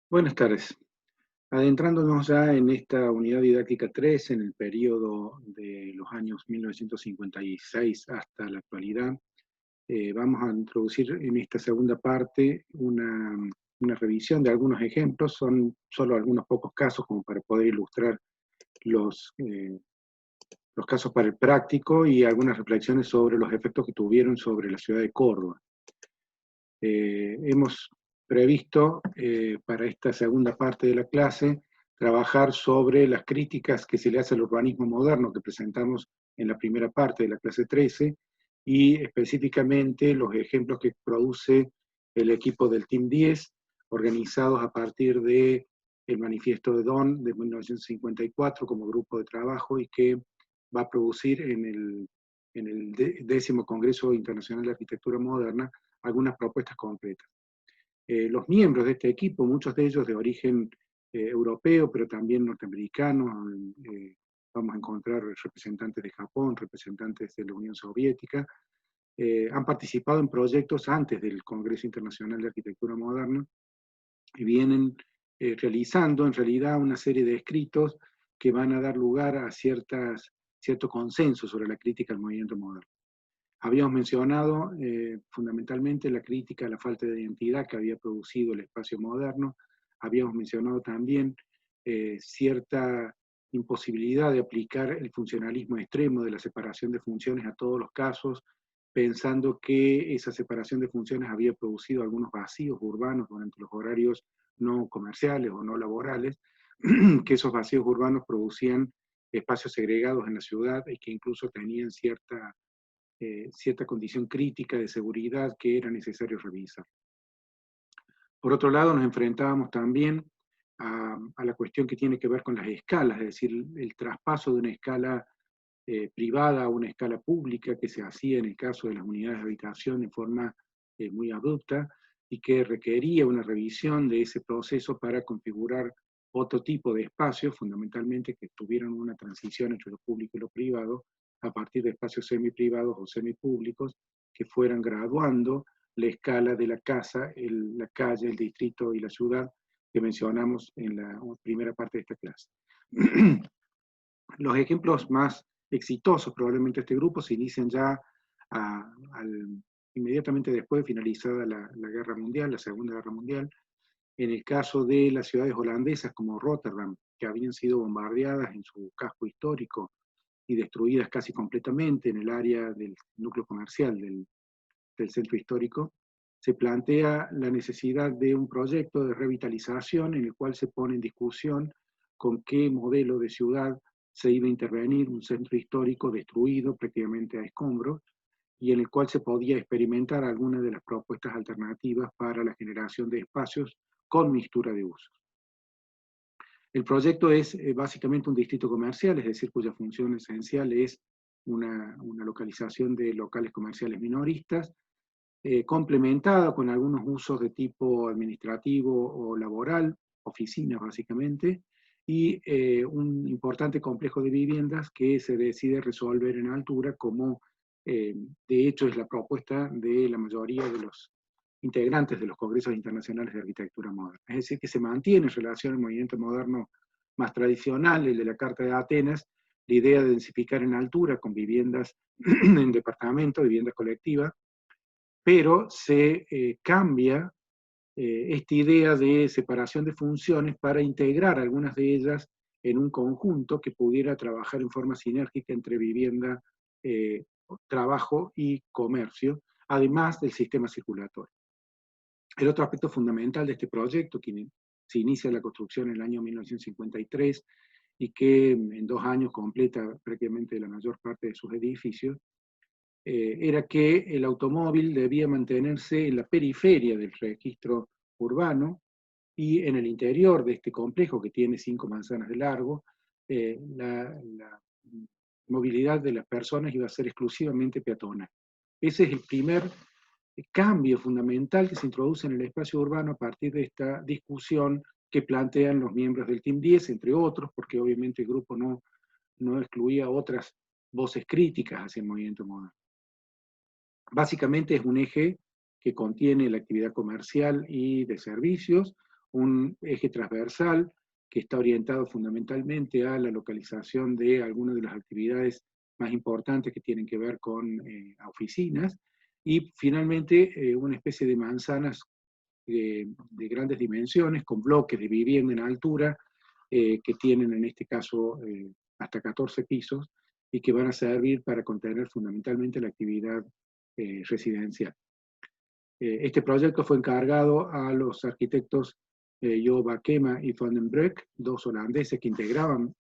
Buenas tardes. Adentrándonos ya en esta unidad didáctica 3, en el periodo de los años 1956 hasta la actualidad, vamos a introducir en esta segunda parte una revisión de algunos ejemplos. Son solo algunos pocos casos como para poder ilustrar los, eh, los casos para el práctico y algunas reflexiones sobre los efectos que tuvieron sobre la ciudad de Córdoba. Hemos previsto para esta segunda parte de la clase trabajar sobre las críticas que se le hace al urbanismo moderno que presentamos en la primera parte de la clase 13 y específicamente los ejemplos que produce el equipo del Team 10, organizados a partir de el Manifiesto de Donn de 1954 como grupo de trabajo y que va a producir en el 10º Congreso Internacional de Arquitectura Moderna algunas propuestas concretas. Los miembros de este equipo, muchos de ellos de origen europeo, pero también norteamericano, vamos a encontrar representantes de Japón, representantes de la Unión Soviética, han participado en proyectos antes del Congreso Internacional de Arquitectura Moderna y vienen realizando en realidad una serie de escritos que van a dar lugar a cierto consenso sobre la crítica al movimiento moderno. Habíamos mencionado fundamentalmente la crítica a la falta de identidad que había producido el espacio moderno. Habíamos mencionado también cierta imposibilidad de aplicar el funcionalismo extremo de la separación de funciones a todos los casos, pensando que esa separación de funciones había producido algunos vacíos urbanos durante los horarios no comerciales o no laborales, que esos vacíos urbanos producían espacios segregados en la ciudad y que incluso tenían cierta condición crítica de seguridad que era necesario revisar. Por otro lado, nos enfrentábamos también a la cuestión que tiene que ver con las escalas, es decir, el traspaso de una escala privada a una escala pública que se hacía en el caso de las unidades de habitación de forma muy abrupta y que requería una revisión de ese proceso para configurar otro tipo de espacios, fundamentalmente que tuvieran una transición entre lo público y lo privado, a partir de espacios semiprivados o semipúblicos que fueran graduando la escala de la casa, la calle, el distrito y la ciudad que mencionamos en la primera parte de esta clase. Los ejemplos más exitosos probablemente de este grupo se inician ya inmediatamente después de finalizada la Guerra Mundial, la Segunda Guerra Mundial, en el caso de las ciudades holandesas como Rotterdam, que habían sido bombardeadas en su casco histórico y destruidas casi completamente en el área del núcleo comercial del centro histórico, se plantea la necesidad de un proyecto de revitalización en el cual se pone en discusión con qué modelo de ciudad se iba a intervenir un centro histórico destruido prácticamente a escombros y en el cual se podía experimentar algunas de las propuestas alternativas para la generación de espacios con mixtura de usos. El proyecto es básicamente un distrito comercial, es decir, cuya función esencial es una localización de locales comerciales minoristas, complementada con algunos usos de tipo administrativo o laboral, oficinas básicamente, y un importante complejo de viviendas que se decide resolver en altura como de hecho es la propuesta de la mayoría de los integrantes de los congresos internacionales de arquitectura moderna. Es decir, que se mantiene en relación al movimiento moderno más tradicional, el de la Carta de Atenas, la idea de densificar en altura con viviendas en departamento, viviendas colectivas, pero se cambia esta idea de separación de funciones para integrar algunas de ellas en un conjunto que pudiera trabajar en forma sinérgica entre vivienda, trabajo y comercio, además del sistema circulatorio. El otro aspecto fundamental de este proyecto, que se inicia la construcción en el año 1953 y que en 2 años completa prácticamente la mayor parte de sus edificios, era que el automóvil debía mantenerse en la periferia del registro urbano y en el interior de este complejo, que tiene 5 manzanas de largo, la movilidad de las personas iba a ser exclusivamente peatonal. Ese es el primer cambio fundamental que se introduce en el espacio urbano a partir de esta discusión que plantean los miembros del Team 10, entre otros, porque obviamente el grupo no excluía otras voces críticas hacia el movimiento moderno. Básicamente es un eje que contiene la actividad comercial y de servicios, un eje transversal que está orientado fundamentalmente a la localización de algunas de las actividades más importantes que tienen que ver con oficinas, y finalmente una especie de manzanas de grandes dimensiones, con bloques de vivienda en altura, que tienen en este caso hasta 14 pisos, y que van a servir para contener fundamentalmente la actividad residencial. Este proyecto fue encargado a los arquitectos Jo Bakema y Van den Broek, dos holandeses que integraban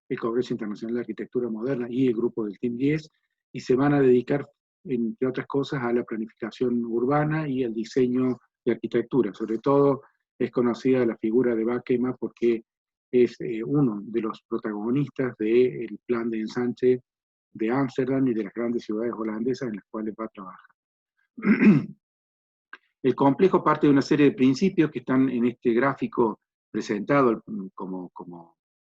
el Congreso Internacional de Arquitectura Moderna y el grupo del Team 10, y se van a dedicar, entre otras cosas, a la planificación urbana y al diseño de arquitectura. Sobre todo es conocida la figura de Bakema porque es uno de los protagonistas del plan de ensanche de Ámsterdam y de las grandes ciudades holandesas en las cuales va a trabajar. El complejo parte de una serie de principios que están en este gráfico presentado como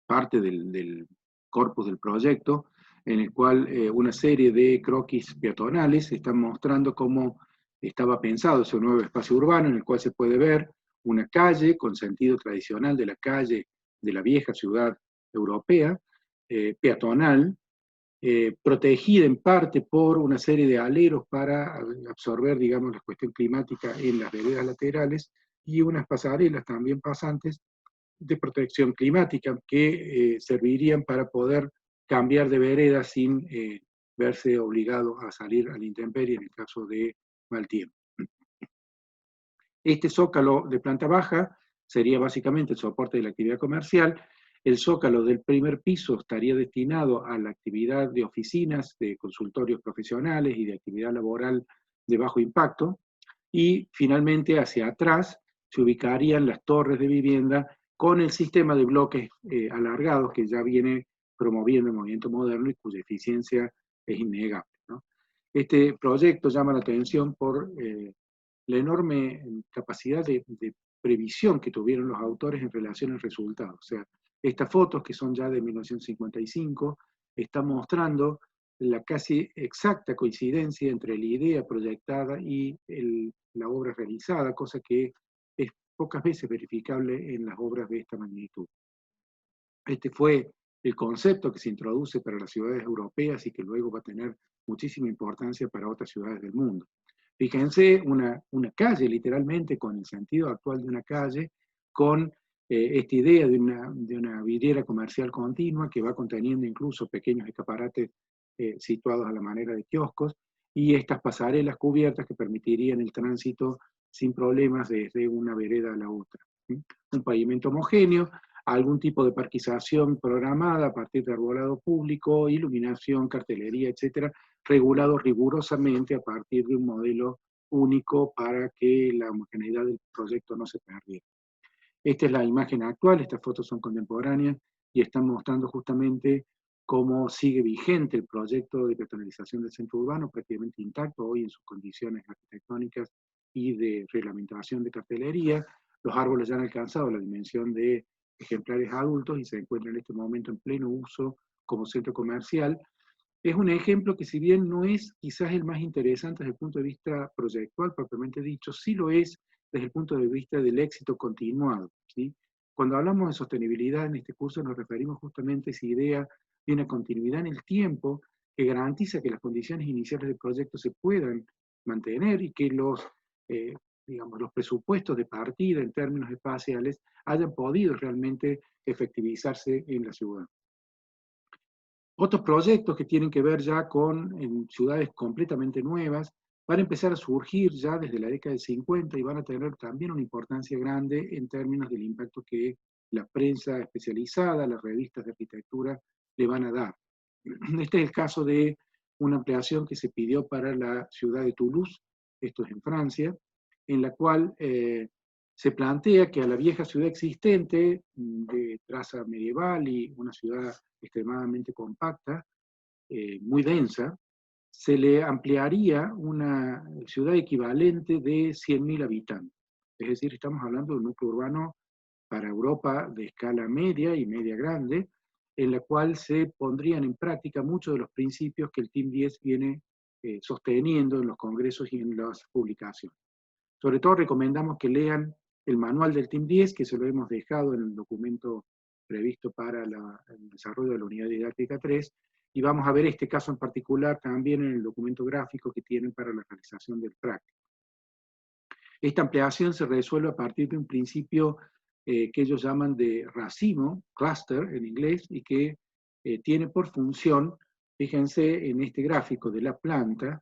parte del corpus del proyecto, en el cual una serie de croquis peatonales están mostrando cómo estaba pensado ese nuevo espacio urbano, en el cual se puede ver una calle con sentido tradicional de la calle de la vieja ciudad europea, peatonal, protegida en parte por una serie de aleros para absorber, digamos, la cuestión climática en las veredas laterales, y unas pasarelas también pasantes de protección climática que servirían para poder cambiar de vereda sin verse obligado a salir a la intemperie en el caso de mal tiempo. Este zócalo de planta baja sería básicamente el soporte de la actividad comercial. El zócalo del primer piso estaría destinado a la actividad de oficinas, de consultorios profesionales y de actividad laboral de bajo impacto. Y finalmente hacia atrás se ubicarían las torres de vivienda con el sistema de bloques alargados que ya viene promoviendo el movimiento moderno y cuya eficiencia es innegable, ¿no? Este proyecto llama la atención por la enorme capacidad de previsión que tuvieron los autores en relación al resultado. O sea, estas fotos, que son ya de 1955, están mostrando la casi exacta coincidencia entre la idea proyectada y la obra realizada, cosa que es pocas veces verificable en las obras de esta magnitud. Este fue el concepto que se introduce para las ciudades europeas y que luego va a tener muchísima importancia para otras ciudades del mundo. Fíjense, una calle literalmente, con el sentido actual de una calle, con esta idea de una vidriera comercial continua que va conteniendo incluso pequeños escaparates situados a la manera de kioscos, y estas pasarelas cubiertas que permitirían el tránsito sin problemas desde una vereda a la otra. Un pavimento homogéneo, algún tipo de parquización programada a partir de arbolado público, iluminación, cartelería, etcétera, regulado rigurosamente a partir de un modelo único para que la homogeneidad del proyecto no se perdiera. Esta es la imagen actual, estas fotos son contemporáneas y están mostrando justamente cómo sigue vigente el proyecto de peatonalización del centro urbano, prácticamente intacto hoy en sus condiciones arquitectónicas y de reglamentación de cartelería. Los árboles ya han alcanzado la dimensión de ejemplares adultos y se encuentran en este momento en pleno uso como centro comercial. Es un ejemplo que, si bien no es quizás el más interesante desde el punto de vista proyectual propiamente dicho, sí lo es desde el punto de vista del éxito continuado, ¿sí? Cuando hablamos de sostenibilidad en este curso nos referimos justamente a esa idea de una continuidad en el tiempo que garantiza que las condiciones iniciales del proyecto se puedan mantener y que digamos, los presupuestos de partida en términos espaciales hayan podido realmente efectivizarse en la ciudad. Otros proyectos que tienen que ver ya con ciudades completamente nuevas van a empezar a surgir ya desde la década del 50 y van a tener también una importancia grande en términos del impacto que la prensa especializada, las revistas de arquitectura le van a dar. Este es el caso de una ampliación que se pidió para la ciudad de Toulouse, esto es en Francia, en la cual se plantea que a la vieja ciudad existente, de traza medieval y una ciudad extremadamente compacta, muy densa, se le ampliaría una ciudad equivalente de 100.000 habitantes. Es decir, estamos hablando de un núcleo urbano para Europa de escala media y media grande, en la cual se pondrían en práctica muchos de los principios que el Team 10 viene sosteniendo en los congresos y en las publicaciones. Sobre todo recomendamos que lean el manual del Team 10, que se lo hemos dejado en el documento previsto para el desarrollo de la unidad didáctica 3, y vamos a ver este caso en particular también en el documento gráfico que tienen para la realización del práctico. Esta ampliación se resuelve a partir de un principio que ellos llaman de racimo, cluster en inglés, y que tiene por función, fíjense en este gráfico de la planta,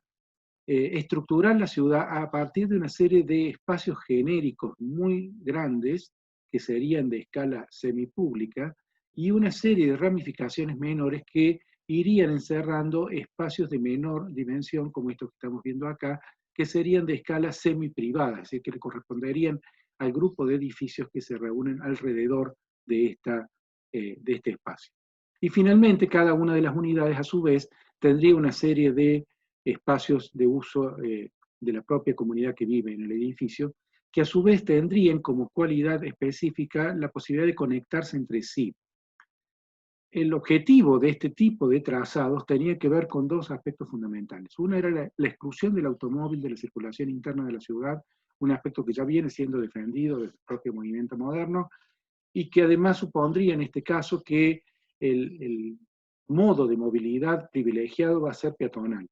estructurar la ciudad a partir de una serie de espacios genéricos muy grandes, que serían de escala semipública, y una serie de ramificaciones menores que irían encerrando espacios de menor dimensión, como estos que estamos viendo acá, que serían de escala semiprivada, es decir, que le corresponderían al grupo de edificios que se reúnen alrededor de este espacio. Y finalmente, cada una de las unidades, a su vez, tendría una serie de espacios de uso de la propia comunidad que vive en el edificio, que a su vez tendrían como cualidad específica la posibilidad de conectarse entre sí. El objetivo de este tipo de trazados tenía que ver con dos aspectos fundamentales. Uno era la exclusión del automóvil de la circulación interna de la ciudad, un aspecto que ya viene siendo defendido desde el propio movimiento moderno, y que además supondría en este caso que el modo de movilidad privilegiado va a ser peatonal.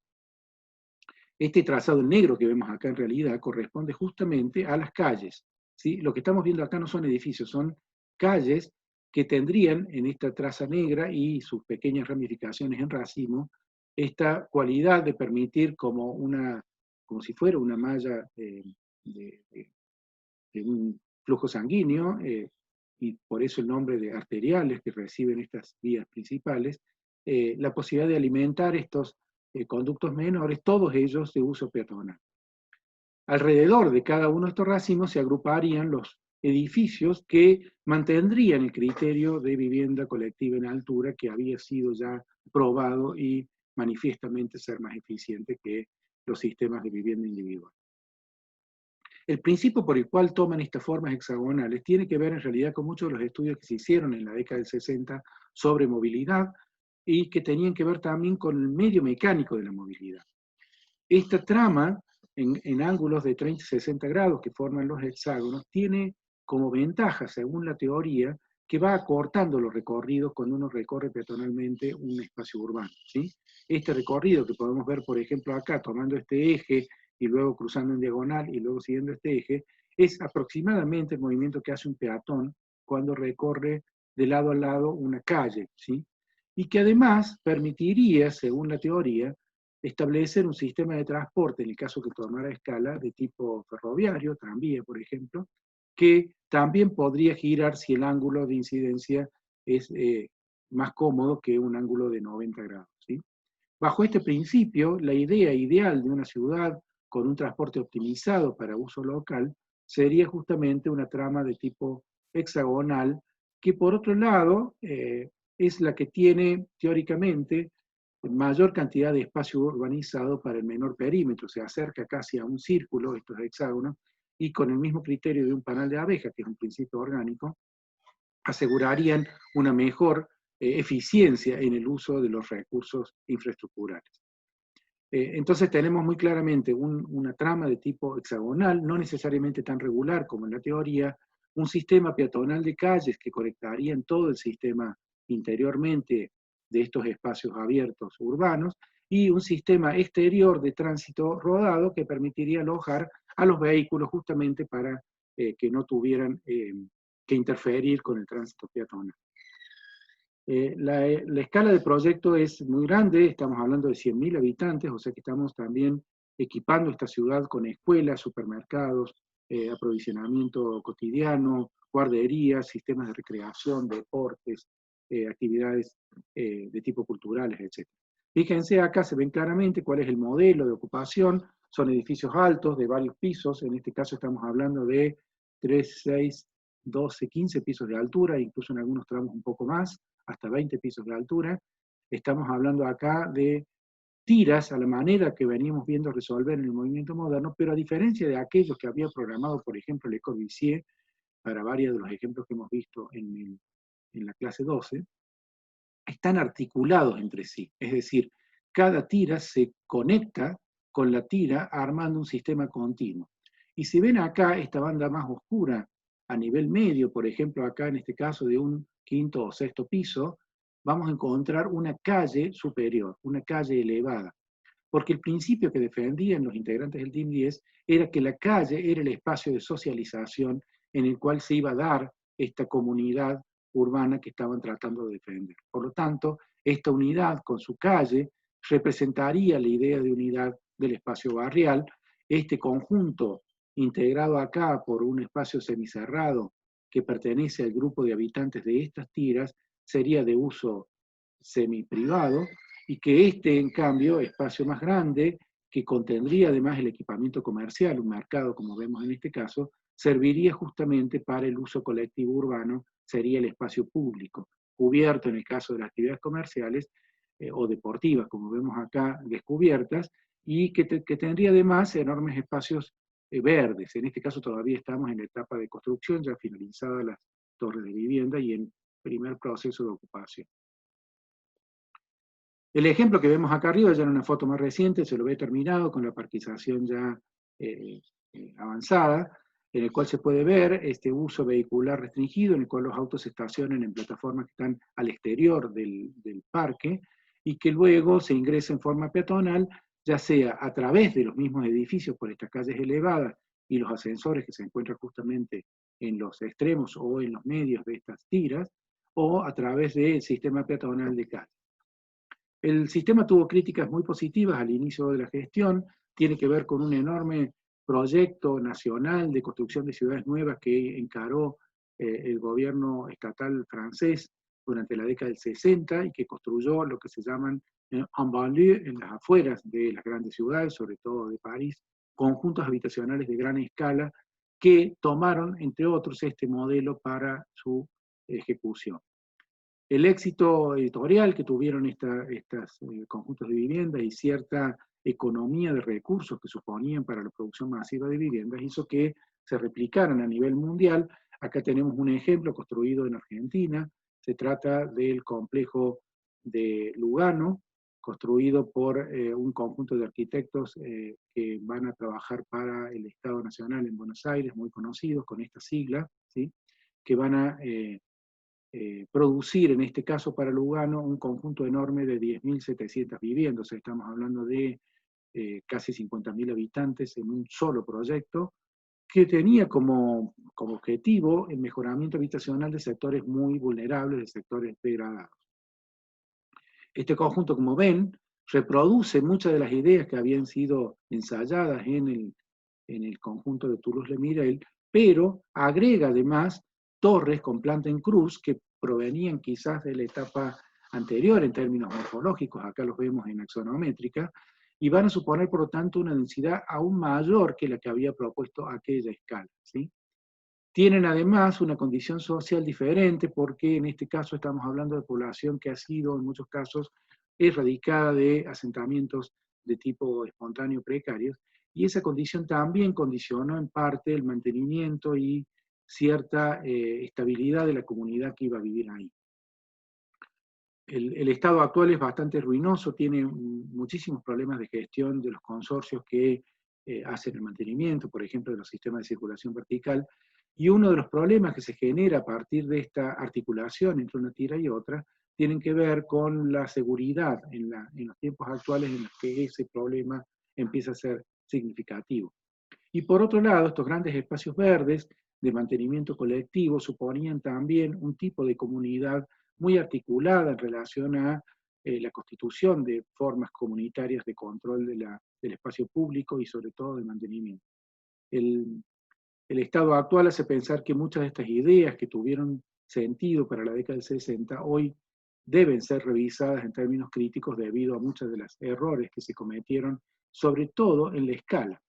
Este trazado en negro que vemos acá en realidad corresponde justamente a las calles, ¿sí? Lo que estamos viendo acá no son edificios, son calles que tendrían en esta traza negra y sus pequeñas ramificaciones en racimo esta cualidad de permitir como si fuera una malla de un flujo sanguíneo, y por eso el nombre de arteriales que reciben estas vías principales, la posibilidad de alimentar estos conductos menores, todos ellos de uso peatonal. Alrededor de cada uno de estos racimos se agruparían los edificios que mantendrían el criterio de vivienda colectiva en altura que había sido ya probado y manifiestamente ser más eficiente que los sistemas de vivienda individual. El principio por el cual toman estas formas hexagonales tiene que ver en realidad con muchos de los estudios que se hicieron en la década del 60 sobre movilidad y que tenían que ver también con el medio mecánico de la movilidad. Esta trama en ángulos de 30 y 60 grados que forman los hexágonos tiene como ventaja, según la teoría, que va acortando los recorridos cuando uno recorre peatonalmente un espacio urbano, ¿sí? Este recorrido que podemos ver, por ejemplo, acá, tomando este eje y luego cruzando en diagonal y luego siguiendo este eje, es aproximadamente el movimiento que hace un peatón cuando recorre de lado a lado una calle, ¿sí? Y que además permitiría, según la teoría, establecer un sistema de transporte, en el caso que tomara escala, de tipo ferroviario, tranvía, por ejemplo, que también podría girar si el ángulo de incidencia es más cómodo que un ángulo de 90 grados, ¿sí? Bajo este principio, la idea ideal de una ciudad con un transporte optimizado para uso local sería justamente una trama de tipo hexagonal, que por otro lado es la que tiene teóricamente mayor cantidad de espacio urbanizado para el menor perímetro, se acerca casi a un círculo estos hexágonos, y con el mismo criterio de un panal de abeja, que es un principio orgánico, asegurarían una mejor eficiencia en el uso de los recursos infraestructurales. Entonces tenemos muy claramente una trama de tipo hexagonal, no necesariamente tan regular como en la teoría, un sistema peatonal de calles que conectarían todo el sistema interiormente de estos espacios abiertos urbanos, y un sistema exterior de tránsito rodado que permitiría alojar a los vehículos justamente para que no tuvieran que interferir con el tránsito peatonal. La escala del proyecto es muy grande, estamos hablando de 100.000 habitantes, o sea que estamos también equipando esta ciudad con escuelas, supermercados, aprovisionamiento cotidiano, guarderías, sistemas de recreación, deportes, actividades de tipo culturales, etc. Fíjense, acá se ven claramente cuál es el modelo de ocupación, son edificios altos de varios pisos, en este caso estamos hablando de 3, 6, 12, 15 pisos de altura, incluso en algunos tramos un poco más, hasta 20 pisos de altura. Estamos hablando acá de tiras a la manera que veníamos viendo resolver en el movimiento moderno, pero a diferencia de aquellos que había programado, por ejemplo, Le Corbusier, para varios de los ejemplos que hemos visto en la clase 12, están articulados entre sí. Es decir, cada tira se conecta con la tira armando un sistema continuo. Y si ven acá esta banda más oscura a nivel medio, por ejemplo, acá en este caso de un quinto o sexto piso, vamos a encontrar una calle superior, una calle elevada. Porque el principio que defendían los integrantes del Team 10 era que la calle era el espacio de socialización en el cual se iba a dar esta comunidad urbana que estaban tratando de defender. Por lo tanto, esta unidad con su calle representaría la idea de unidad del espacio barrial. Este conjunto integrado acá por un espacio semicerrado que pertenece al grupo de habitantes de estas tiras sería de uso semiprivado, y que este, en cambio, espacio más grande, que contendría además el equipamiento comercial, un mercado como vemos en este caso, serviría justamente para el uso colectivo urbano, sería el espacio público, cubierto en el caso de las actividades comerciales o deportivas, como vemos acá, descubiertas, y que tendría además enormes espacios verdes. En este caso todavía estamos en la etapa de construcción, ya finalizadas las torres de vivienda y en primer proceso de ocupación. El ejemplo que vemos acá arriba, ya en una foto más reciente, se lo ve terminado con la parquización ya avanzada, en el cual se puede ver este uso vehicular restringido, en el cual los autos se estacionan en plataformas que están al exterior del parque, y que luego se ingresa en forma peatonal, ya sea a través de los mismos edificios por estas calles elevadas y los ascensores que se encuentran justamente en los extremos o en los medios de estas tiras, o a través del sistema peatonal de calles. El sistema tuvo críticas muy positivas al inicio de la gestión, tiene que ver con un enorme proyecto nacional de construcción de ciudades nuevas que encaró el gobierno estatal francés durante la década del 60 y que construyó lo que se llaman en banlieue, en las afueras de las grandes ciudades, sobre todo de París, conjuntos habitacionales de gran escala que tomaron, entre otros, este modelo para su ejecución. El éxito editorial que tuvieron estos conjuntos de viviendas y cierta economía de recursos que suponían para la producción masiva de viviendas hizo que se replicaran a nivel mundial. Acá tenemos un ejemplo construido en Argentina. Se trata del complejo de Lugano, construido por un conjunto de arquitectos que van a trabajar para el Estado Nacional en Buenos Aires, muy conocidos con esta sigla, ¿sí? Que van a producir, en este caso para Lugano, un conjunto enorme de 10.700 viviendas. O sea, estamos hablando de casi 50.000 habitantes en un solo proyecto, que tenía como objetivo el mejoramiento habitacional de sectores muy vulnerables, de sectores degradados. Este conjunto, como ven, reproduce muchas de las ideas que habían sido ensayadas en el conjunto de Toulouse-le-Mirel, pero agrega además torres con planta en cruz que provenían quizás de la etapa anterior en términos morfológicos, acá los vemos en axonométrica, y van a suponer por lo tanto una densidad aún mayor que la que había propuesto aquella escala, ¿sí? Tienen además una condición social diferente porque en este caso estamos hablando de población que ha sido en muchos casos erradicada de asentamientos de tipo espontáneo precarios, y esa condición también condicionó en parte el mantenimiento y cierta estabilidad de la comunidad que iba a vivir ahí. El estado actual es bastante ruinoso, tiene muchísimos problemas de gestión de los consorcios que hacen el mantenimiento, por ejemplo, de los sistemas de circulación vertical, y uno de los problemas que se genera a partir de esta articulación entre una tira y otra tienen que ver con la seguridad en los tiempos actuales en los que ese problema empieza a ser significativo. Y por otro lado, estos grandes espacios verdes de mantenimiento colectivo suponían también un tipo de comunidad muy articulada en relación a la constitución de formas comunitarias de control del espacio público y sobre todo de mantenimiento. El estado actual hace pensar que muchas de estas ideas que tuvieron sentido para la década del 60 hoy deben ser revisadas en términos críticos debido a muchos de los errores que se cometieron, sobre todo en la escala.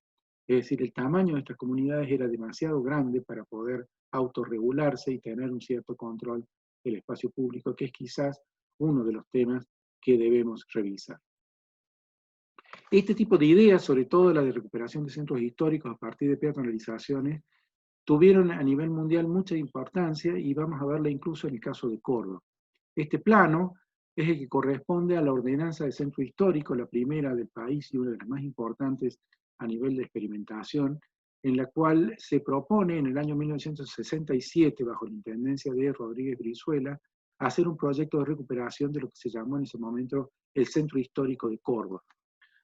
Es decir, el tamaño de estas comunidades era demasiado grande para poder autorregularse y tener un cierto control del espacio público, que es quizás uno de los temas que debemos revisar. Este tipo de ideas, sobre todo la de recuperación de centros históricos a partir de peatonalizaciones, tuvieron a nivel mundial mucha importancia y vamos a verla incluso en el caso de Córdoba. Este plano es el que corresponde a la ordenanza de centro histórico, la primera del país y una de las más importantes a nivel de experimentación en la cual se propone en el año 1967, bajo la intendencia de Rodríguez Brizuela, hacer un proyecto de recuperación de lo que se llamó en ese momento el Centro Histórico de Córdoba.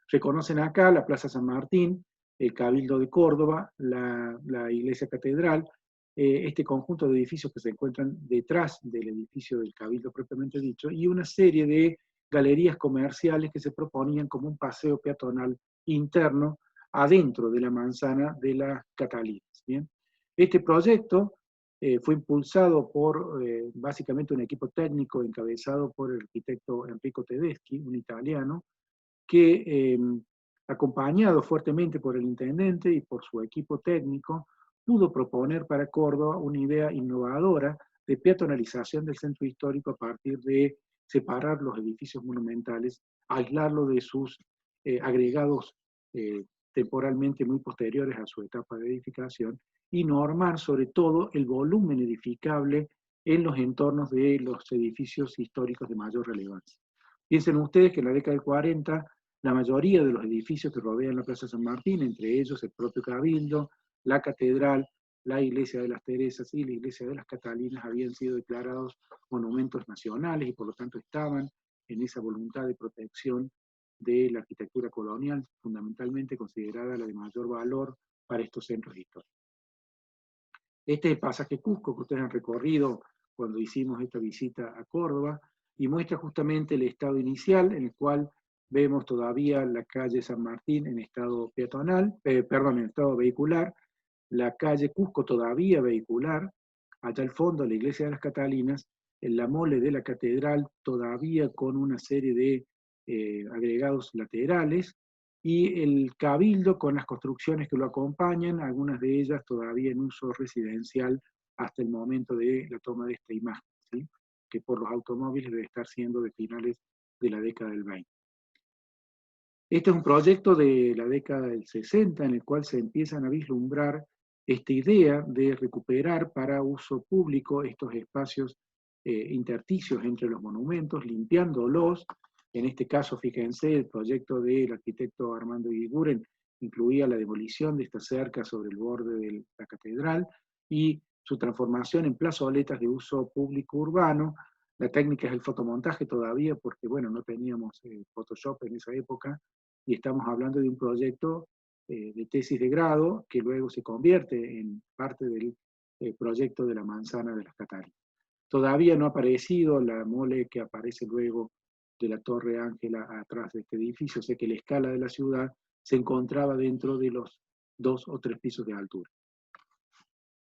Reconocen acá la Plaza San Martín, el Cabildo de Córdoba, la Iglesia Catedral, este conjunto de edificios que se encuentran detrás del edificio del Cabildo propiamente dicho, y una serie de galerías comerciales que se proponían como un paseo peatonal interno adentro de la manzana de las Catalinas. ¿Bien? Este proyecto fue impulsado por básicamente un equipo técnico encabezado por el arquitecto Enrico Tedeschi, un italiano, que acompañado fuertemente por el intendente y por su equipo técnico, pudo proponer para Córdoba una idea innovadora de peatonalización del centro histórico a partir de separar los edificios monumentales, aislarlo de sus agregados temporalmente muy posteriores a su etapa de edificación y normar sobre todo el volumen edificable en los entornos de los edificios históricos de mayor relevancia. Piensen ustedes que en la década del 40 la mayoría de los edificios que rodean la Plaza San Martín, entre ellos el propio Cabildo, la Catedral, la Iglesia de las Teresas y la Iglesia de las Catalinas, habían sido declarados monumentos nacionales y por lo tanto estaban en esa voluntad de protección de la arquitectura colonial, fundamentalmente considerada la de mayor valor para estos centros históricos. Este es el pasaje Cusco que ustedes han recorrido cuando hicimos esta visita a Córdoba y muestra justamente el estado inicial en el cual vemos todavía la calle San Martín en estado peatonal, en estado vehicular, la calle Cusco todavía vehicular, allá al fondo la iglesia de las Catalinas, en la mole de la catedral todavía con una serie de agregados laterales, y el Cabildo con las construcciones que lo acompañan, algunas de ellas todavía en uso residencial hasta el momento de la toma de esta imagen, ¿sí? Que por los automóviles debe estar siendo de finales de la década del 20. Este es un proyecto de la década del 60 en el cual se empiezan a vislumbrar esta idea de recuperar para uso público estos espacios intersticios entre los monumentos, limpiándolos. En este caso, fíjense, el proyecto del arquitecto Armando Iguiguren incluía la demolición de esta cerca sobre el borde de la catedral y su transformación en plazoletas de uso público urbano. La técnica es el fotomontaje todavía, porque bueno, no teníamos Photoshop en esa época, y estamos hablando de un proyecto de tesis de grado que luego se convierte en parte del proyecto de la manzana de las Catalinas. Todavía no ha aparecido la mole que aparece luego de la Torre Ángela atrás de este edificio, o sea que la escala de la ciudad se encontraba dentro de los 2 o 3 pisos de altura.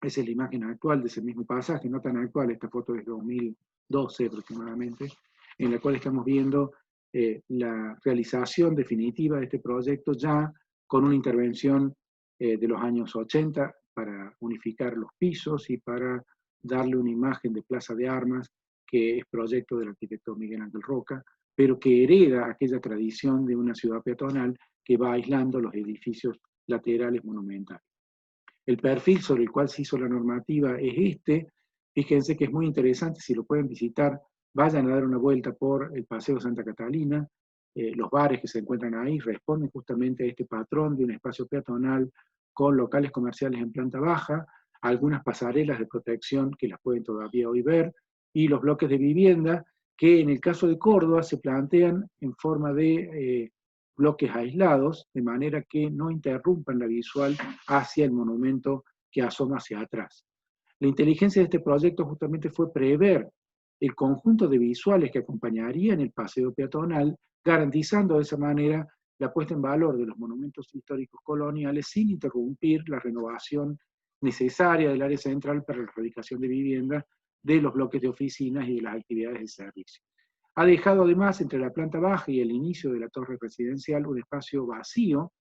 Esa es la imagen actual de ese mismo pasaje, no tan actual, esta foto es 2012 aproximadamente, en la cual estamos viendo la realización definitiva de este proyecto ya con una intervención de los años 80 para unificar los pisos y para darle una imagen de plaza de armas, que es proyecto del arquitecto Miguel Ángel Roca, pero que hereda aquella tradición de una ciudad peatonal que va aislando los edificios laterales monumentales. El perfil sobre el cual se hizo la normativa es este. Fíjense que es muy interesante, si lo pueden visitar, vayan a dar una vuelta por el Paseo Santa Catalina. Los bares que se encuentran ahí responden justamente a este patrón de un espacio peatonal con locales comerciales en planta baja, algunas pasarelas de protección que las pueden todavía hoy ver, y los bloques de vivienda que en el caso de Córdoba se plantean en forma de bloques aislados, de manera que no interrumpan la visual hacia el monumento que asoma hacia atrás. La inteligencia de este proyecto justamente fue prever el conjunto de visuales que acompañarían el paseo peatonal, garantizando de esa manera la puesta en valor de los monumentos históricos coloniales sin interrumpir la renovación necesaria del área central para la erradicación de vivienda, de los bloques de oficinas y de las actividades de servicio. Ha dejado además entre la planta baja y el inicio de la torre residencial un espacio vacío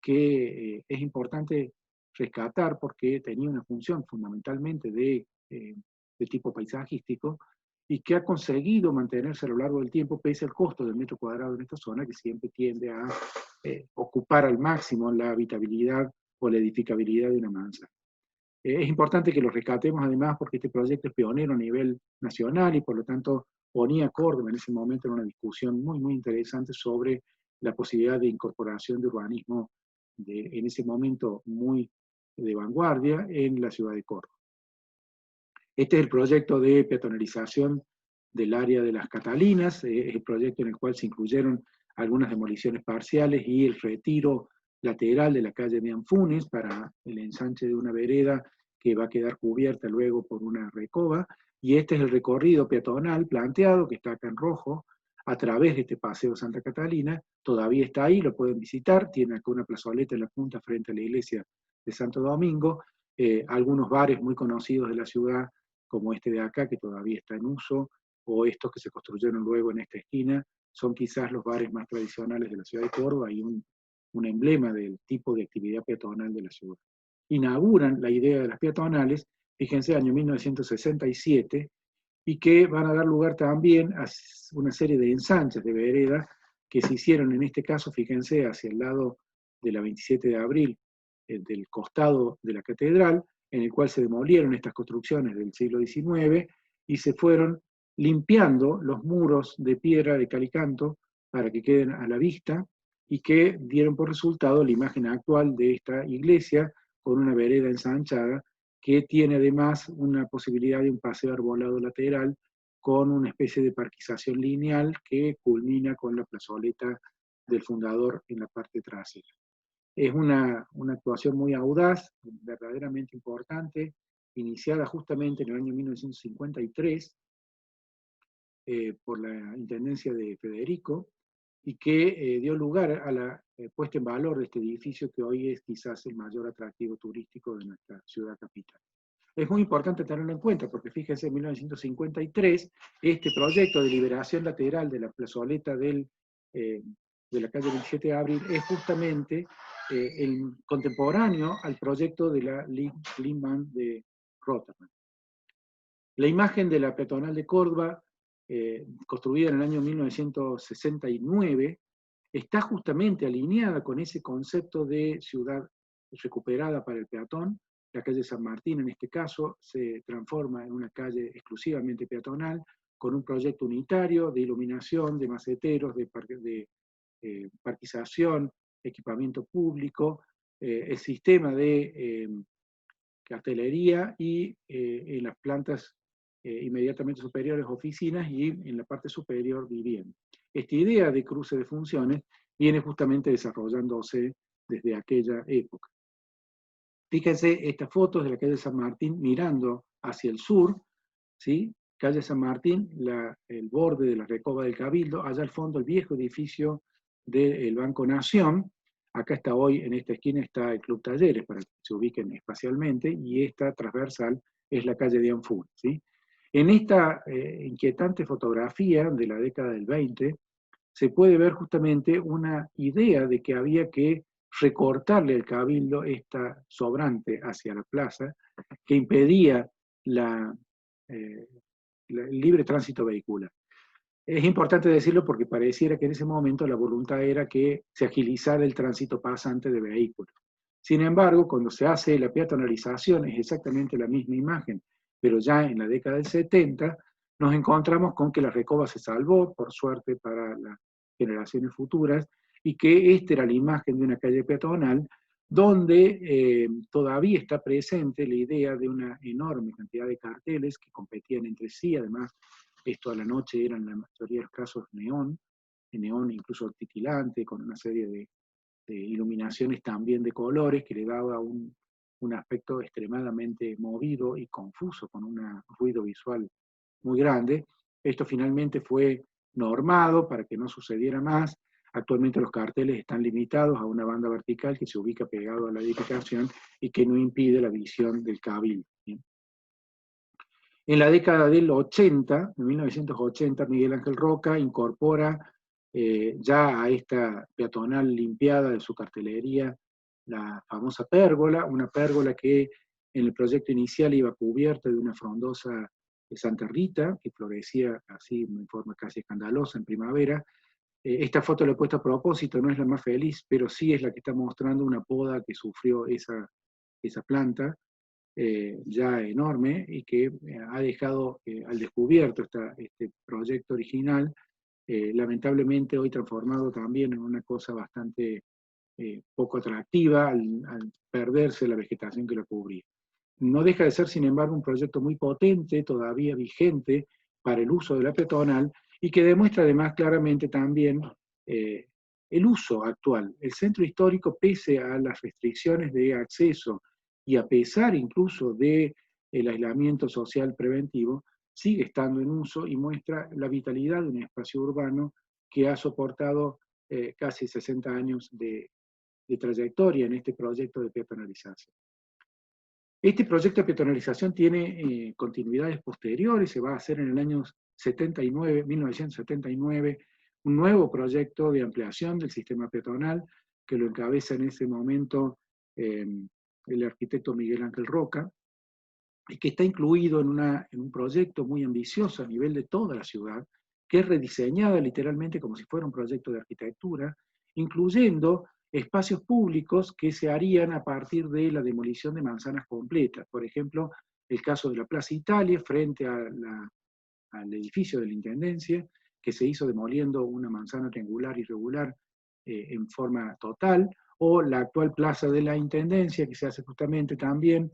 que es importante rescatar porque tenía una función fundamentalmente de tipo paisajístico y que ha conseguido mantenerse a lo largo del tiempo pese al costo del metro cuadrado en esta zona que siempre tiende a ocupar al máximo la habitabilidad o la edificabilidad de una manzana. Es importante que lo rescatemos además porque este proyecto es pionero a nivel nacional y por lo tanto ponía a Córdoba en ese momento en una discusión muy, muy interesante sobre la posibilidad de incorporación de urbanismo en ese momento muy de vanguardia en la ciudad de Córdoba. Este es el proyecto de peatonalización del área de las Catalinas, es el proyecto en el cual se incluyeron algunas demoliciones parciales y el retiro lateral de la calle de Anfunes para el ensanche de una vereda que va a quedar cubierta luego por una recoba, y este es el recorrido peatonal planteado, que está acá en rojo, a través de este Paseo Santa Catalina. Todavía está ahí, lo pueden visitar, tiene acá una plazoleta en la punta frente a la iglesia de Santo Domingo, algunos bares muy conocidos de la ciudad, como este de acá, que todavía está en uso, o estos que se construyeron luego en esta esquina, son quizás los bares más tradicionales de la ciudad de Córdoba y un emblema del tipo de actividad peatonal de la ciudad. Inauguran la idea de las peatonales, fíjense, año 1967, y que van a dar lugar también a una serie de ensanches de veredas que se hicieron en este caso, fíjense, hacia el lado de la 27 de abril, del costado de la catedral, en el cual se demolieron estas construcciones del siglo XIX y se fueron limpiando los muros de piedra de calicanto para que queden a la vista y que dieron por resultado la imagen actual de esta iglesia con una vereda ensanchada que tiene además una posibilidad de un paseo arbolado lateral con una especie de parquización lineal que culmina con la plazoleta del fundador en la parte trasera. Es una actuación muy audaz, verdaderamente importante, iniciada justamente en el año 1953 por la intendencia de Federico, y que dio lugar a la puesta en valor de este edificio que hoy es quizás el mayor atractivo turístico de nuestra ciudad capital. Es muy importante tenerlo en cuenta, porque fíjense, en 1953, este proyecto de liberación lateral de la plazoleta de la calle 27 de abril es justamente el contemporáneo al proyecto de la Liebman de Rotterdam. La imagen de la peatonal de Córdoba, construida en el año 1969, está justamente alineada con ese concepto de ciudad recuperada para el peatón. La calle San Martín, en este caso, se transforma en una calle exclusivamente peatonal, con un proyecto unitario de iluminación, de maceteros, de parquización, equipamiento público, el sistema de cartelería y en las plantas inmediatamente superiores oficinas y en la parte superior vivienda. Esta idea de cruce de funciones viene justamente desarrollándose desde aquella época. Fíjense estas fotos de la calle San Martín mirando hacia el sur, ¿sí? Calle San Martín, el borde de la Recoba del Cabildo, allá al fondo el viejo edificio del Banco Nación. Acá está hoy, en esta esquina está el Club Talleres, para que se ubiquen espacialmente, y esta transversal es la calle de Anfunes, ¿sí? En esta inquietante fotografía de la década del 20, se puede ver justamente una idea de que había que recortarle al Cabildo esta sobrante hacia la plaza, que impedía el libre tránsito vehicular. Es importante decirlo porque pareciera que en ese momento la voluntad era que se agilizara el tránsito pasante de vehículos. Sin embargo, cuando se hace la peatonalización es exactamente la misma imagen, pero ya en la década del 70 nos encontramos con que la Recoba se salvó, por suerte para las generaciones futuras, y que esta era la imagen de una calle peatonal donde todavía está presente la idea de una enorme cantidad de carteles que competían entre sí. Además, esto a la noche eran en la mayoría de los casos neón incluso titilante, con una serie de iluminaciones también de colores que le daba un aspecto extremadamente movido y confuso, con un ruido visual muy grande. Esto finalmente fue normado para que no sucediera más. Actualmente los carteles están limitados a una banda vertical que se ubica pegado a la edificación y que no impide la visión del cabildo. En la década del 80, en 1980, Miguel Ángel Roca incorpora ya a esta peatonal limpiada de su cartelería la famosa pérgola, una pérgola que en el proyecto inicial iba cubierta de una frondosa Santa Rita, que florecía así en forma casi escandalosa en primavera. Esta foto la he puesto a propósito, no es la más feliz, pero sí es la que está mostrando una poda que sufrió esa planta, ya enorme, y que ha dejado al descubierto este proyecto original, lamentablemente hoy transformado también en una cosa bastante poco atractiva al perderse la vegetación que la cubría. No deja de ser, sin embargo, un proyecto muy potente, todavía vigente para el uso de la peatonal y que demuestra además claramente también el uso actual. El centro histórico, pese a las restricciones de acceso y a pesar incluso del aislamiento social preventivo, sigue estando en uso y muestra la vitalidad de un espacio urbano que ha soportado casi 60 años de trayectoria en este proyecto de peatonalización. Este proyecto de peatonalización tiene continuidades posteriores, se va a hacer en el año 79, 1979, un nuevo proyecto de ampliación del sistema peatonal que lo encabeza en ese momento el arquitecto Miguel Ángel Roca, y que está incluido en un proyecto muy ambicioso a nivel de toda la ciudad, que es rediseñada literalmente como si fuera un proyecto de arquitectura, incluyendo espacios públicos que se harían a partir de la demolición de manzanas completas. Por ejemplo, el caso de la Plaza Italia frente al edificio de la Intendencia, que se hizo demoliendo una manzana triangular irregular en forma total, o la actual Plaza de la Intendencia, que se hace justamente también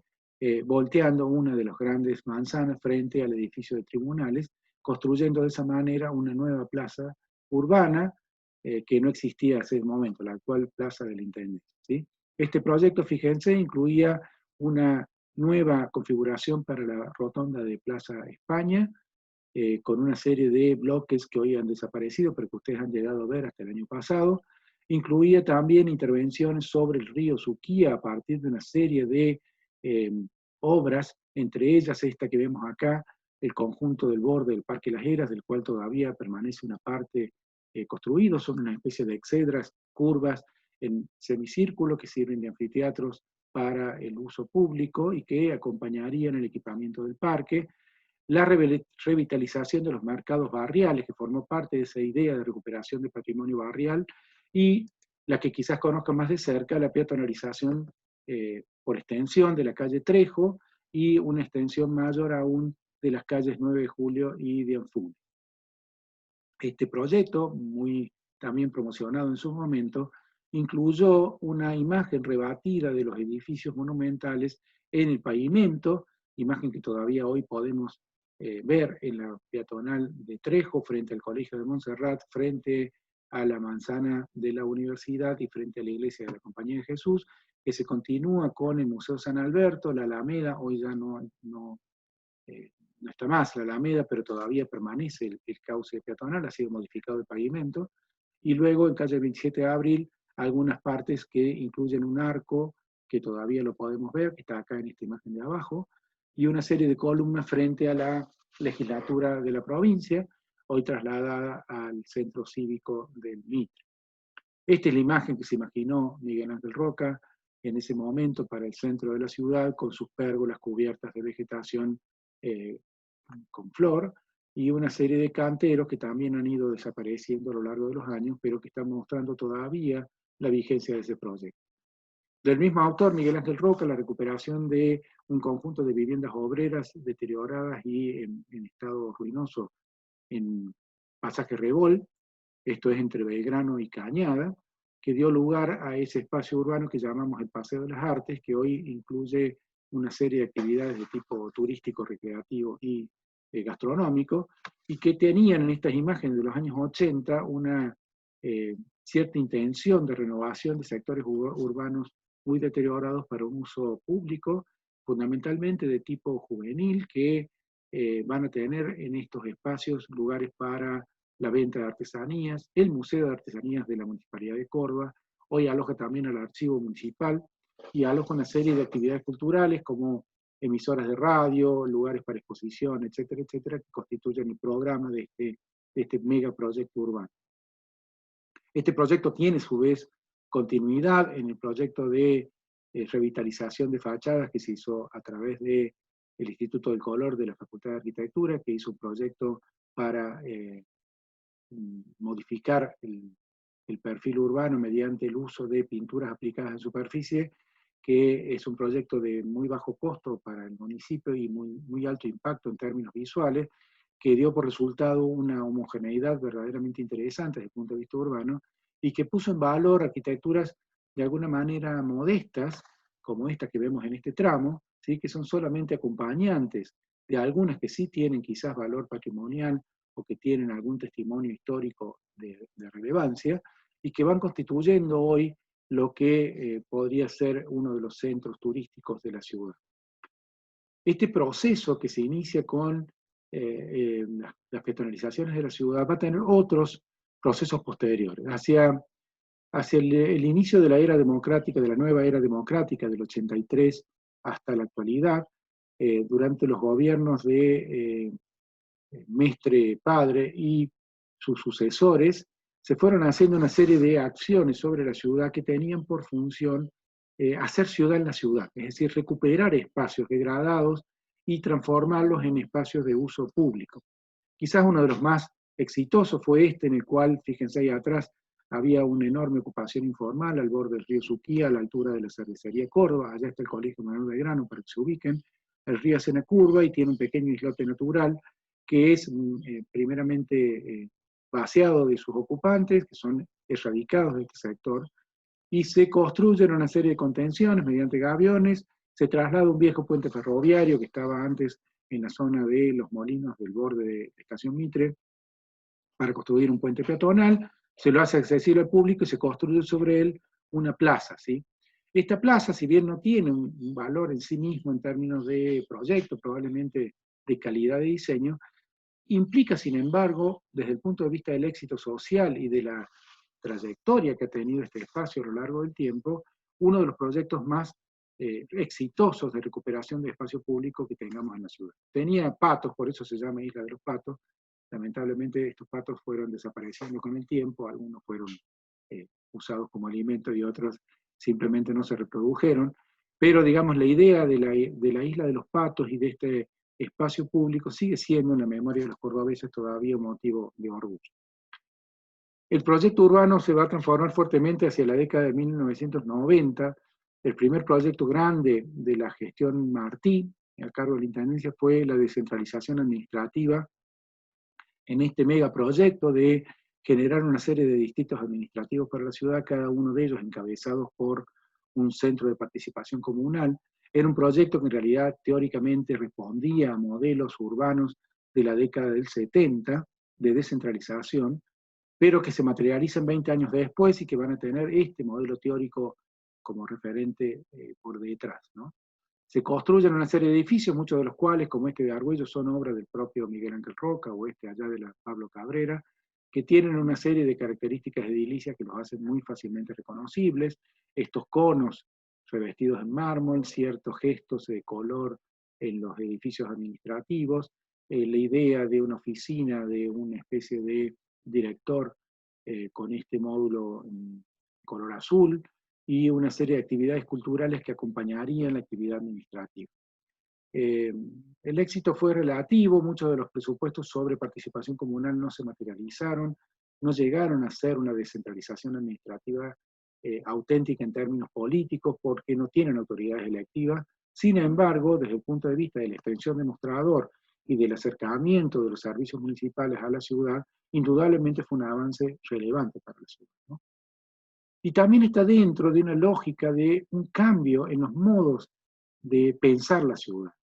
volteando una de las grandes manzanas frente al edificio de tribunales, construyendo de esa manera una nueva plaza urbana que no existía hace un momento, la actual Plaza de la Intendencia. ¿Sí? Este proyecto, fíjense, incluía una nueva configuración para la rotonda de Plaza España, con una serie de bloques que hoy han desaparecido, pero que ustedes han llegado a ver hasta el año pasado. Incluía también intervenciones sobre el río Suquía a partir de una serie de obras, entre ellas esta que vemos acá, el conjunto del borde del Parque Las Heras, del cual todavía permanece una parte construida, son una especie de exedras, curvas en semicírculo que sirven de anfiteatros para el uso público y que acompañarían el equipamiento del parque. La revitalización de los mercados barriales, que formó parte de esa idea de recuperación de patrimonio barrial, y la que quizás conozcan más de cerca, la peatonalización por extensión de la calle Trejo y una extensión mayor aún de las calles 9 de Julio y de Anzuli. Este proyecto, muy también promocionado en su momento, incluyó una imagen rebatida de los edificios monumentales en el pavimento, imagen que todavía hoy podemos ver en la peatonal de Trejo, frente al Colegio de Montserrat, frente a la manzana de la universidad y frente a la iglesia de la Compañía de Jesús, que se continúa con el Museo San Alberto, la Alameda, hoy ya no está más la Alameda, pero todavía permanece el cauce peatonal, ha sido modificado el pavimento, y luego en calle 27 de Abril, algunas partes que incluyen un arco, que todavía lo podemos ver, que está acá en esta imagen de abajo, y una serie de columnas frente a la legislatura de la provincia, hoy trasladada al centro cívico del Mitre. Esta es la imagen que se imaginó Miguel Ángel Roca en ese momento para el centro de la ciudad, con sus pérgolas cubiertas de vegetación con flor, y una serie de canteros que también han ido desapareciendo a lo largo de los años, pero que están mostrando todavía la vigencia de ese proyecto. Del mismo autor, Miguel Ángel Roca, la recuperación de un conjunto de viviendas obreras deterioradas y en estado ruinoso en Pasaje Rebol, esto es entre Belgrano y Cañada, que dio lugar a ese espacio urbano que llamamos el Paseo de las Artes, que hoy incluye una serie de actividades de tipo turístico, recreativo y gastronómico, y que tenían en estas imágenes de los años 80 una cierta intención de renovación de sectores urbanos muy deteriorados para un uso público, fundamentalmente de tipo juvenil, que van a tener en estos espacios lugares para la venta de artesanías, el Museo de Artesanías de la Municipalidad de Córdoba, hoy aloja también al Archivo Municipal y aloja una serie de actividades culturales como emisoras de radio, lugares para exposición, etcétera, etcétera, que constituyen el programa de este megaproyecto urbano. Este proyecto tiene a su vez continuidad en el proyecto de revitalización de fachadas que se hizo a través del Instituto del Color de la Facultad de Arquitectura, que hizo un proyecto para modificar el perfil urbano mediante el uso de pinturas aplicadas en superficie, que es un proyecto de muy bajo costo para el municipio y muy alto impacto en términos visuales, que dio por resultado una homogeneidad verdaderamente interesante desde el punto de vista urbano y que puso en valor arquitecturas de alguna manera modestas, como esta que vemos en este tramo, ¿sí? Que son solamente acompañantes de algunas que sí tienen quizás valor patrimonial o que tienen algún testimonio histórico de relevancia, y que van constituyendo hoy lo que podría ser uno de los centros turísticos de la ciudad. Este proceso que se inicia con las peatonalizaciones de la ciudad va a tener otros procesos posteriores. Hacia el inicio de la era democrática, de la nueva era democrática del 83 hasta la actualidad, durante los gobiernos de Mestre Padre y sus sucesores, se fueron haciendo una serie de acciones sobre la ciudad que tenían por función hacer ciudad en la ciudad, es decir, recuperar espacios degradados y transformarlos en espacios de uso público. Quizás uno de los más exitosos fue este, en el cual, fíjense ahí atrás, había una enorme ocupación informal al borde del río Suquía, a la altura de la cervecería Córdoba. Allá está el Colegio Manuel Belgrano, para que se ubiquen. El río hace una curva y tiene un pequeño islote natural que es primeramente vaciado de sus ocupantes, que son erradicados de este sector, y se construyen una serie de contenciones mediante gaviones. Se traslada un viejo puente ferroviario que estaba antes en la zona de los molinos del borde de Estación Mitre para construir un puente peatonal, se lo hace accesible al público y se construye sobre él una plaza, ¿sí? Esta plaza, si bien no tiene un valor en sí mismo en términos de proyecto, probablemente de calidad de diseño, implica, sin embargo, desde el punto de vista del éxito social y de la trayectoria que ha tenido este espacio a lo largo del tiempo, uno de los proyectos más exitosos de recuperación de espacio público que tengamos en la ciudad. Tenía patos, por eso se llama Isla de los Patos. Lamentablemente estos patos fueron desapareciendo con el tiempo, algunos fueron usados como alimento y otros simplemente no se reprodujeron, pero digamos la idea de la Isla de los Patos y de este espacio público sigue siendo en la memoria de los cordobeses todavía un motivo de orgullo. El proyecto urbano se va a transformar fuertemente hacia la década de 1990. El primer proyecto grande de la gestión Martí, a cargo de la Intendencia, fue la descentralización administrativa en este megaproyecto de generar una serie de distritos administrativos para la ciudad, cada uno de ellos encabezados por un centro de participación comunal. Era un proyecto que en realidad teóricamente respondía a modelos urbanos de la década del 70 de descentralización, pero que se materializan 20 años después y que van a tener este modelo teórico como referente por detrás, ¿no? Se construyen una serie de edificios, muchos de los cuales, como este de Argüello, son obras del propio Miguel Ángel Roca o este allá de la Pablo Cabrera, que tienen una serie de características edilicias que los hacen muy fácilmente reconocibles. Estos conos revestidos en mármol, ciertos gestos de color en los edificios administrativos, la idea de una oficina, de una especie de director con este módulo en color azul, y una serie de actividades culturales que acompañarían la actividad administrativa. El éxito fue relativo, muchos de los presupuestos sobre participación comunal no se materializaron, no llegaron a ser una descentralización administrativa auténtica en términos políticos porque no tienen autoridades electivas. Sin embargo, desde el punto de vista de la extensión de mostrador y del acercamiento de los servicios municipales a la ciudad, indudablemente fue un avance relevante para la ciudad, ¿no? Y también está dentro de una lógica de un cambio en los modos de pensar la ciudad.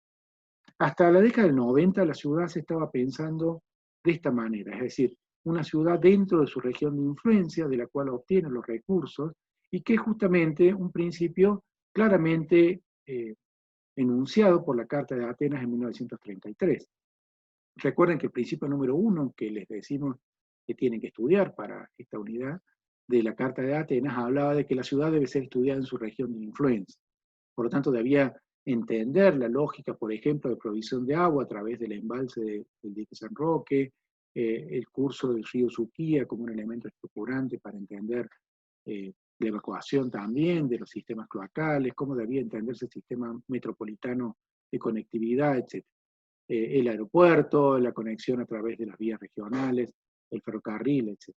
Hasta la década del 90 la ciudad se estaba pensando de esta manera, es decir, una ciudad dentro de su región de influencia, de la cual obtiene los recursos, y que es justamente un principio claramente enunciado por la Carta de Atenas en 1933. Recuerden que el principio número 1 que les decimos que tienen que estudiar para esta unidad de la Carta de Atenas hablaba de que la ciudad debe ser estudiada en su región de influencia. Por lo tanto, debía entender la lógica, por ejemplo, de provisión de agua a través del embalse del dique San Roque, el curso del río Suquía como un elemento estructurante para entender la evacuación también de los sistemas cloacales, cómo debía entenderse el sistema metropolitano de conectividad, etc. El aeropuerto, la conexión a través de las vías regionales, el ferrocarril, etc.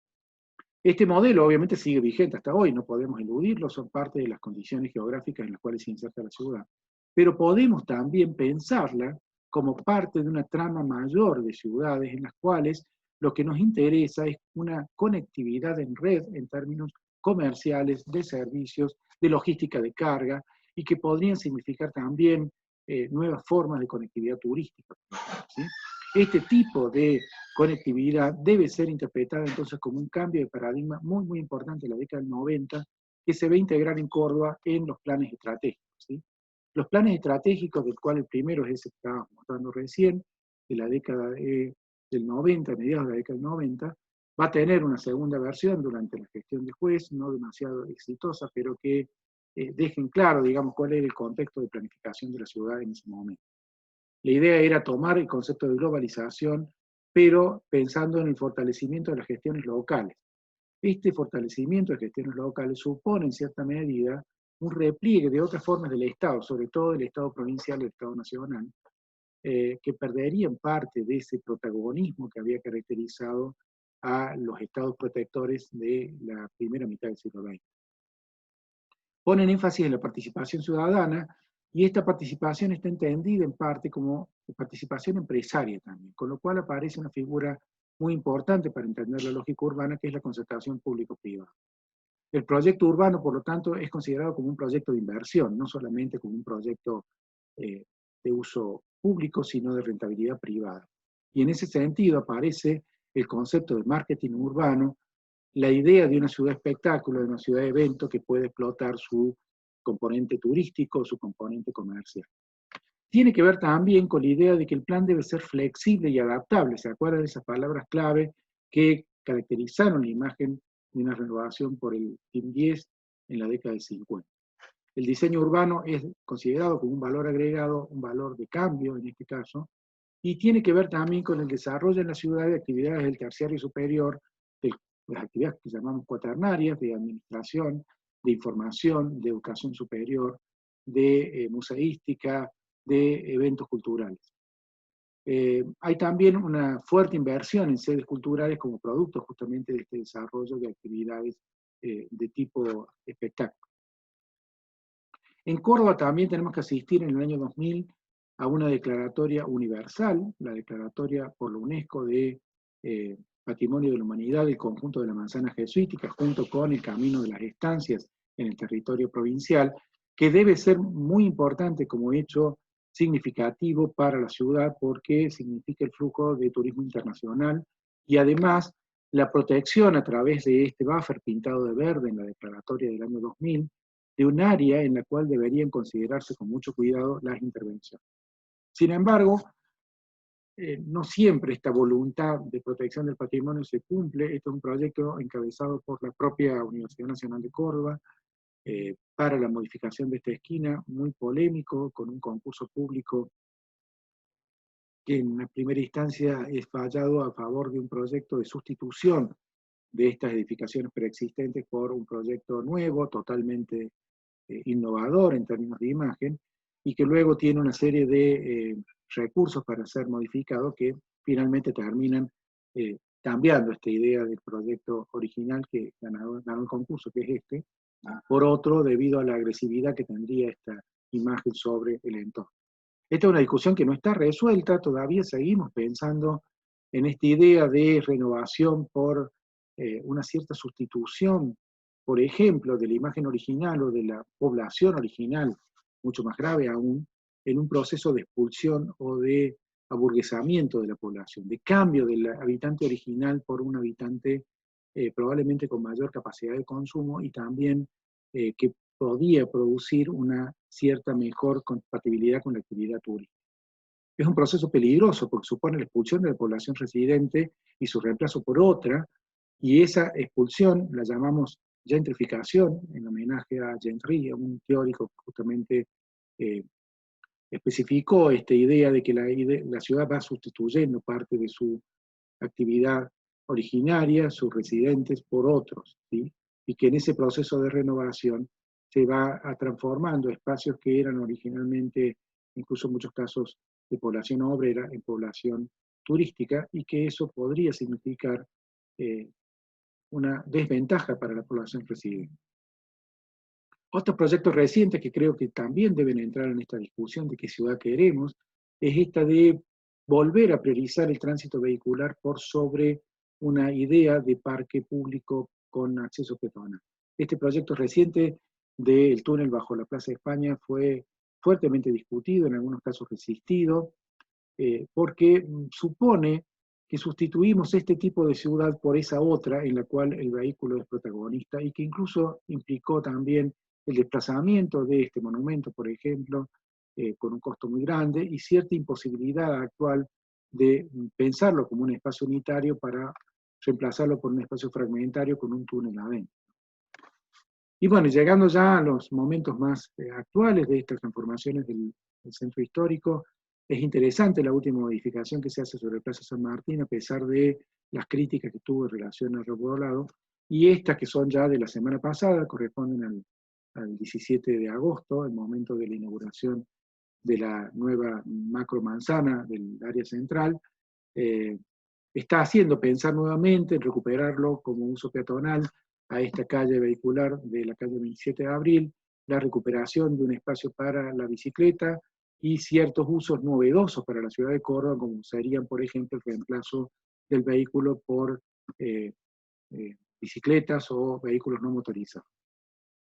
Este modelo obviamente sigue vigente hasta hoy, no podemos eludirlo, son parte de las condiciones geográficas en las cuales se inserta la ciudad. Pero podemos también pensarla como parte de una trama mayor de ciudades en las cuales lo que nos interesa es una conectividad en red en términos comerciales, de servicios, de logística de carga, y que podrían significar también nuevas formas de conectividad turística, ¿sí? Este tipo de conectividad debe ser interpretada entonces como un cambio de paradigma muy, muy importante en la década del 90, que se ve integrar en Córdoba en los planes estratégicos, ¿sí? Los planes estratégicos, del cual el primero es ese que estábamos mostrando recién, de la década del 90, mediados de la década del 90, va a tener una segunda versión durante la gestión de Juez, no demasiado exitosa, pero que dejen claro, digamos, cuál era el contexto de planificación de la ciudad en ese momento. La idea era tomar el concepto de globalización, pero pensando en el fortalecimiento de las gestiones locales. Este fortalecimiento de gestiones locales supone, en cierta medida, un repliegue de otras formas del Estado, sobre todo del Estado provincial y el Estado nacional, que perderían parte de ese protagonismo que había caracterizado a los estados protectores de la primera mitad del siglo XX. Ponen énfasis en la participación ciudadana, y esta participación está entendida en parte como participación empresaria también, con lo cual aparece una figura muy importante para entender la lógica urbana, que es la concertación público-privada. El proyecto urbano, por lo tanto, es considerado como un proyecto de inversión, no solamente como un proyecto de uso público, sino de rentabilidad privada. Y en ese sentido aparece el concepto de marketing urbano, la idea de una ciudad espectáculo, de una ciudad de evento que puede explotar su componente turístico, su componente comercial. Tiene que ver también con la idea de que el plan debe ser flexible y adaptable. ¿Se acuerdan de esas palabras clave que caracterizaron la imagen de una renovación por el Team 10 en la década del 50? El diseño urbano es considerado como un valor agregado, un valor de cambio en este caso, y tiene que ver también con el desarrollo en la ciudad de actividades del terciario y superior, de las actividades que llamamos cuaternarias, de administración, de información, de educación superior, de museística, de eventos culturales. Hay también una fuerte inversión en sedes culturales como producto justamente de este desarrollo de actividades de tipo espectáculo. En Córdoba también tenemos que asistir en el año 2000 a una declaratoria universal, la declaratoria por la UNESCO de Patrimonio de la Humanidad del conjunto de la manzana jesuítica, junto con el Camino de las Estancias en el territorio provincial, que debe ser muy importante como hecho significativo para la ciudad, porque significa el flujo de turismo internacional y además la protección a través de este buffer pintado de verde en la declaratoria del año 2000, de un área en la cual deberían considerarse con mucho cuidado las intervenciones. Sin embargo, no siempre esta voluntad de protección del patrimonio se cumple. Este es un proyecto encabezado por la propia Universidad Nacional de Córdoba para la modificación de esta esquina, muy polémico, con un concurso público que en la primera instancia es fallado a favor de un proyecto de sustitución de estas edificaciones preexistentes por un proyecto nuevo, totalmente innovador en términos de imagen, y que luego tiene una serie de recursos para ser modificados que finalmente terminan cambiando esta idea del proyecto original que ganó el concurso, que es este, por otro, debido a la agresividad que tendría esta imagen sobre el entorno. Esta es una discusión que no está resuelta, todavía seguimos pensando en esta idea de renovación por una cierta sustitución, por ejemplo, de la imagen original o de la población original, mucho más grave aún, en un proceso de expulsión o de aburguesamiento de la población, de cambio del habitante original por un habitante probablemente con mayor capacidad de consumo y también que podía producir una cierta mejor compatibilidad con la actividad turística. Es un proceso peligroso porque supone la expulsión de la población residente y su reemplazo por otra, y esa expulsión la llamamos gentrificación, en homenaje a Gentry, un teórico que justamente especificó esta idea de que la ciudad va sustituyendo parte de su actividad originaria, sus residentes, por otros, ¿sí? Y que en ese proceso de renovación se va transformando espacios que eran originalmente, incluso en muchos casos, de población obrera en población turística, y que eso podría significar una desventaja para la población residente. Otros proyectos recientes que creo que también deben entrar en esta discusión de qué ciudad queremos, es esta de volver a priorizar el tránsito vehicular por sobre una idea de parque público con acceso peatonal. Este proyecto reciente del túnel bajo la Plaza de España fue fuertemente discutido, en algunos casos resistido, porque supone que sustituimos este tipo de ciudad por esa otra en la cual el vehículo es protagonista y que incluso implicó también el desplazamiento de este monumento, por ejemplo, con un costo muy grande y cierta imposibilidad actual de pensarlo como un espacio unitario para reemplazarlo por un espacio fragmentario con un túnel adentro. Y bueno, llegando ya a los momentos más actuales de estas transformaciones del centro histórico, es interesante la última modificación que se hace sobre Plaza San Martín, a pesar de las críticas que tuvo en relación al repoblado, y estas que son ya de la semana pasada, corresponden al 17 de agosto, el momento de la inauguración de la nueva macro manzana del área central, eh, está haciendo pensar nuevamente en recuperarlo como uso peatonal a esta calle vehicular de la calle 27 de abril, la recuperación de un espacio para la bicicleta y ciertos usos novedosos para la ciudad de Córdoba, como serían, por ejemplo, el reemplazo del vehículo por eh, bicicletas o vehículos no motorizados.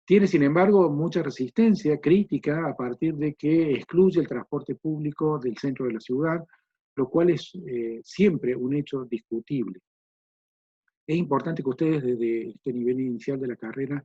Tiene, sin embargo, mucha resistencia crítica a partir de que excluye el transporte público del centro de la ciudad, lo cual es siempre un hecho discutible. Es importante que ustedes desde este nivel inicial de la carrera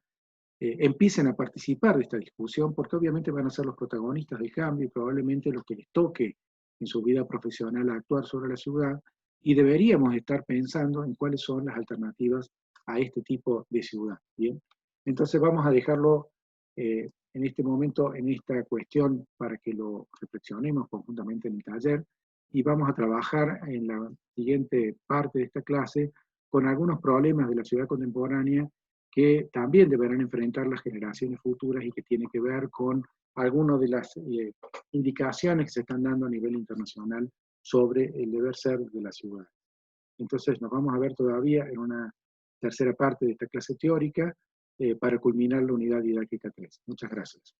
empiecen a participar de esta discusión, porque obviamente van a ser los protagonistas del cambio y probablemente los que les toque en su vida profesional actuar sobre la ciudad, y deberíamos estar pensando en cuáles son las alternativas a este tipo de ciudad. ¿Bien? Entonces vamos a dejarlo en este momento, en esta cuestión, para que lo reflexionemos conjuntamente en el taller, y vamos a trabajar en la siguiente parte de esta clase con algunos problemas de la ciudad contemporánea que también deberán enfrentar las generaciones futuras y que tiene que ver con algunas de las indicaciones que se están dando a nivel internacional sobre el deber ser de la ciudad. Entonces nos vamos a ver todavía en una tercera parte de esta clase teórica para culminar la unidad didáctica 3. Muchas gracias.